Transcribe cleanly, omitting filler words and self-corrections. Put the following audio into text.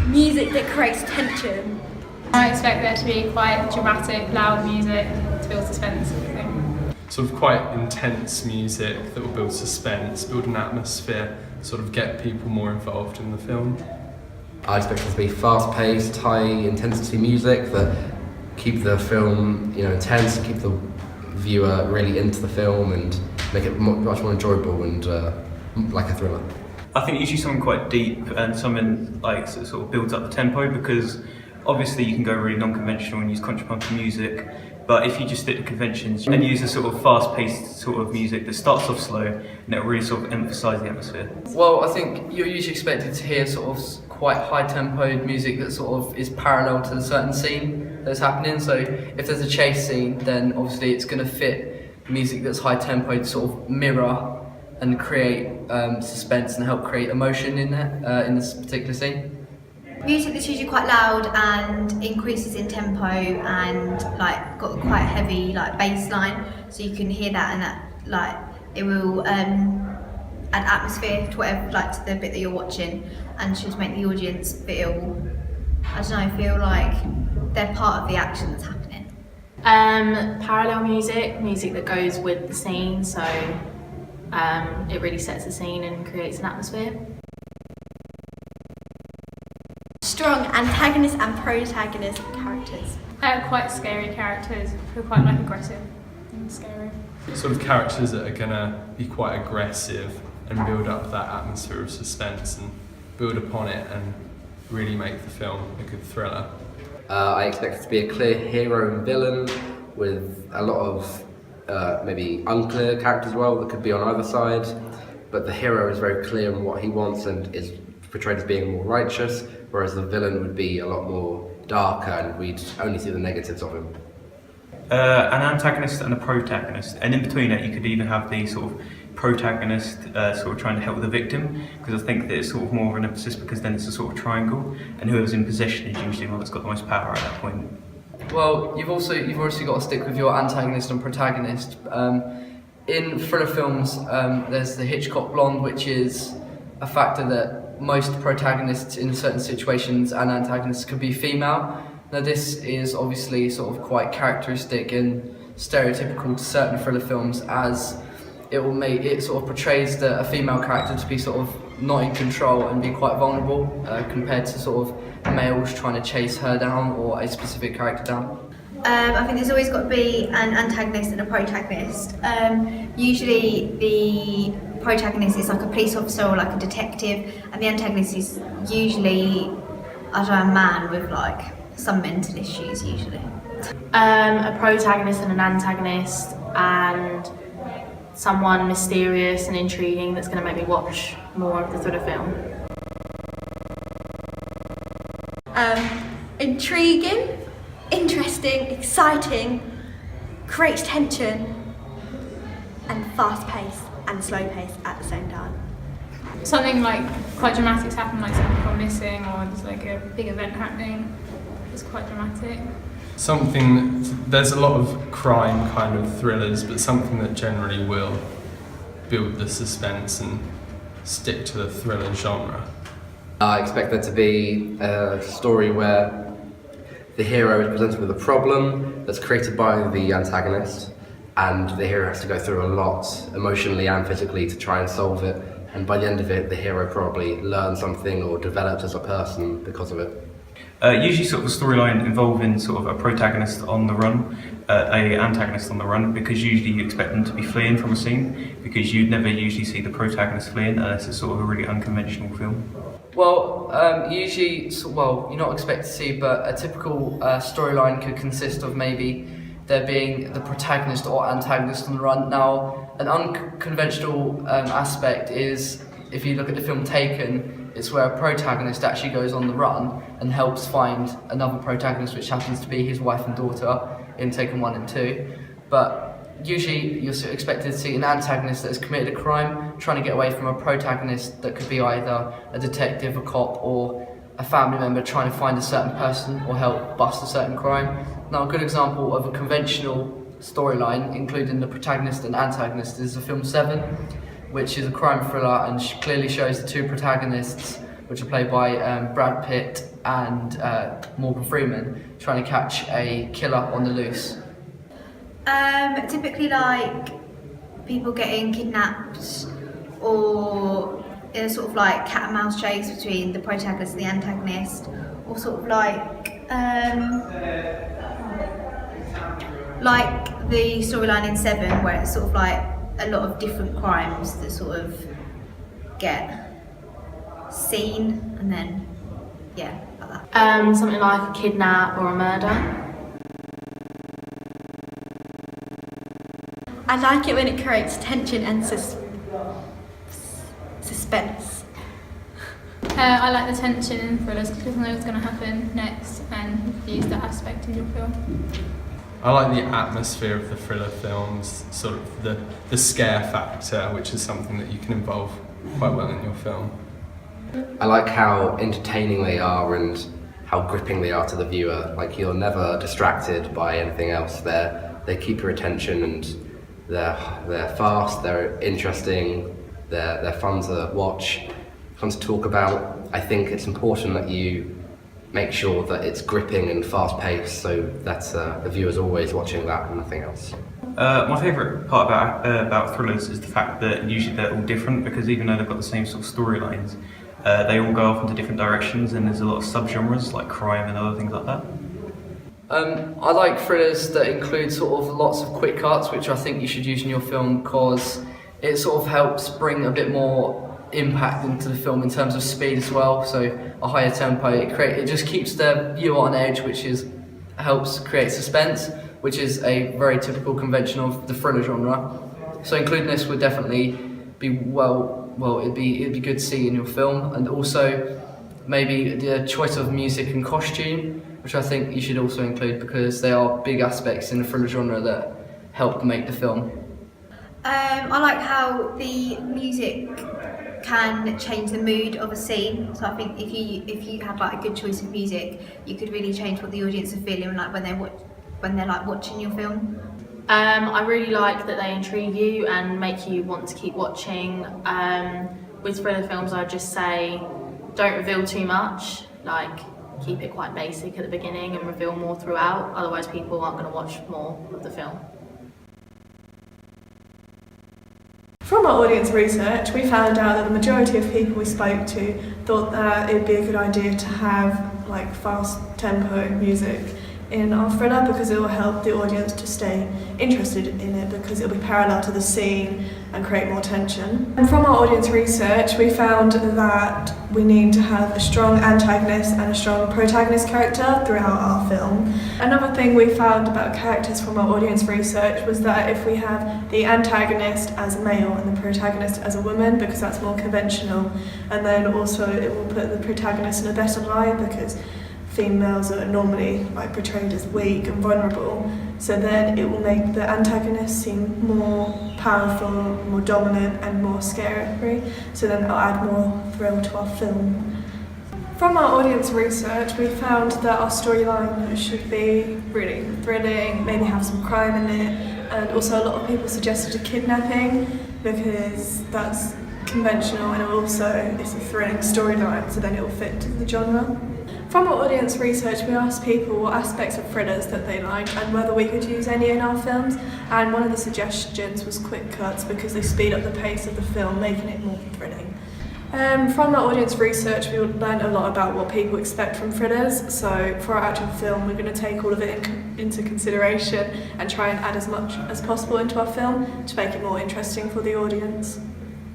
Music that creates tension. I expect there to be quite dramatic, loud music to build suspense and everything. Sort of quite intense music that will build suspense, build an atmosphere, sort of get people more involved in the film. I expect it to be fast-paced, high-intensity music that keep the film, intense, keep the viewer really into the film and make it much more enjoyable and like a thriller. I think usually something quite deep and something like sort of builds up the tempo, because obviously you can go really non-conventional and use contrapuntal music, but if you just stick to conventions and use a sort of fast-paced sort of music that starts off slow and it'll really sort of emphasise the atmosphere. Well, I think you're usually expected to hear sort of quite high-tempoed music that sort of is parallel to the certain scene that's happening. So if there's a chase scene, then obviously it's going to fit music that's high-tempoed to sort of mirror and create suspense and help create emotion in this particular scene. Music that's usually quite loud and increases in tempo and like got quite a heavy like bass line, so you can hear that, and that like it will add atmosphere to whatever, like to the bit that you're watching, and should make the audience feel like they're part of the action that's happening. Parallel music that goes with the scene, so it really sets the scene and creates an atmosphere. Strong antagonist and protagonist characters. Quite scary characters who are quite like aggressive and scary. Sort of characters that are gonna be quite aggressive and build up that atmosphere of suspense and build upon it and really make the film a good thriller. I expect it to be a clear hero and villain with a lot of maybe unclear characters as well that could be on either side, but the hero is very clear on what he wants and is portrayed as being more righteous, whereas the villain would be a lot more darker and we'd only see the negatives of him. An antagonist and a protagonist, and in between it you could even have the sort of protagonist sort of trying to help the victim, because I think that it's sort of more of an emphasis, because then it's a sort of triangle and whoever's in possession is usually the one that's got the most power at that point. Well, you've obviously got to stick with your antagonist and protagonist. In thriller films, there's the Hitchcock blonde, which is a factor that most protagonists in certain situations and antagonists could be female. Now this is obviously sort of quite characteristic and stereotypical to certain thriller films, as it sort of portrays a female character to be sort of not in control and be quite vulnerable compared to sort of males trying to chase her down or a specific character down. I think there's always got to be an antagonist and a protagonist. Usually the protagonist is like a police officer or like a detective, and the antagonist is usually, a man with like some mental issues usually. A protagonist and an antagonist, and someone mysterious and intriguing that's going to make me watch more of the thriller film. Intriguing, interesting, exciting, creates tension, and fast-paced and slow-paced at the same time. Something like quite dramatic's happened, like someone gone missing or there's like a big event happening. It's quite dramatic. There's a lot of crime kind of thrillers, but something that generally will build the suspense and stick to the thriller genre. I expect there to be a story where the hero is presented with a problem that's created by the antagonist, and the hero has to go through a lot emotionally and physically to try and solve it, and by the end of it the hero probably learns something or develops as a person because of it. Usually sort of a storyline involving sort of a protagonist on the run, a antagonist on the run, because usually you expect them to be fleeing from a scene, because you'd never usually see the protagonist fleeing unless it's sort of a really unconventional film. Well, you're not expected to see, but a typical storyline could consist of maybe there being the protagonist or antagonist on the run. Now, an unconventional aspect is, if you look at the film Taken, it's where a protagonist actually goes on the run and helps find another protagonist, which happens to be his wife and daughter in Taken 1 and 2. But usually you're expected to see an antagonist that has committed a crime trying to get away from a protagonist that could be either a detective, a cop, or a family member trying to find a certain person or help bust a certain crime. Now, a good example of a conventional storyline, including the protagonist and antagonist, is the film Seven, which is a crime thriller and clearly shows the two protagonists which are played by Brad Pitt and Morgan Freeman, trying to catch a killer on the loose? Typically like people getting kidnapped, or in a sort of like cat and mouse chase between the protagonist and the antagonist, or sort of like the storyline in Seven, where it's sort of like a lot of different crimes that sort of get seen, and then yeah, like that. Something like a kidnap or a murder. I like it when it creates tension and suspense. I like the tension in thrillers because I know what's going to happen next and use that aspect in your film. I like the atmosphere of the thriller films, sort of the scare factor, which is something that you can involve quite well in your film. I like how entertaining they are and how gripping they are to the viewer. Like, you're never distracted by anything else. They keep your attention, and they're fast, they're interesting, they're fun to watch, fun to talk about. I think it's important that you make sure that it's gripping and fast-paced, so that the viewer's always watching that and nothing else. My favourite part about thrillers is the fact that usually they're all different, because even though they've got the same sort of storylines, they all go off into different directions, and there's a lot of subgenres like crime and other things like that. I like thrillers that include sort of lots of quick cuts, which I think you should use in your film because it sort of helps bring a bit more impact into the film in terms of speed as well. So a higher tempo, it just keeps the viewer on edge, which helps create suspense, which is a very typical convention of the thriller genre. So including this would definitely be it'd be good to see in your film, and also maybe the choice of music and costume, which I think you should also include because they are big aspects in the thriller genre that help make the film. I like how the music can change the mood of a scene. So I think if you have like a good choice of music, you could really change what the audience are feeling like when they're like watching your film. I really like that they intrigue you and make you want to keep watching. With thriller films, I'd just say don't reveal too much. Like, keep it quite basic at the beginning and reveal more throughout. Otherwise, people aren't going to watch more of the film. From our audience research, we found out that the majority of people we spoke to thought that it'd be a good idea to have like fast tempo music in our thriller because it will help the audience to stay interested in it because it'll be parallel to the scene and create more tension. And from our audience research, we found that we need to have a strong antagonist and a strong protagonist character throughout our film. Another thing we found about characters from our audience research was that if we have the antagonist as a male and the protagonist as a woman, because that's more conventional, and then also it will put the protagonist in a better light because females are normally like portrayed as weak and vulnerable, so then it will make the antagonist seem more powerful, more dominant and more scary, so then it'll add more thrill to our film. From our audience research, we found that our storyline should be really thrilling, maybe have some crime in it, and also a lot of people suggested a kidnapping because that's conventional and also it's a thrilling storyline, so then it will fit to the genre. From our audience research, we asked people what aspects of thrillers that they like and whether we could use any in our films, and one of the suggestions was quick cuts because they speed up the pace of the film, making it more thrilling. From our audience research, we learned a lot about what people expect from thrillers, so for our actual film we're going to take all of it into consideration and try and add as much as possible into our film to make it more interesting for the audience.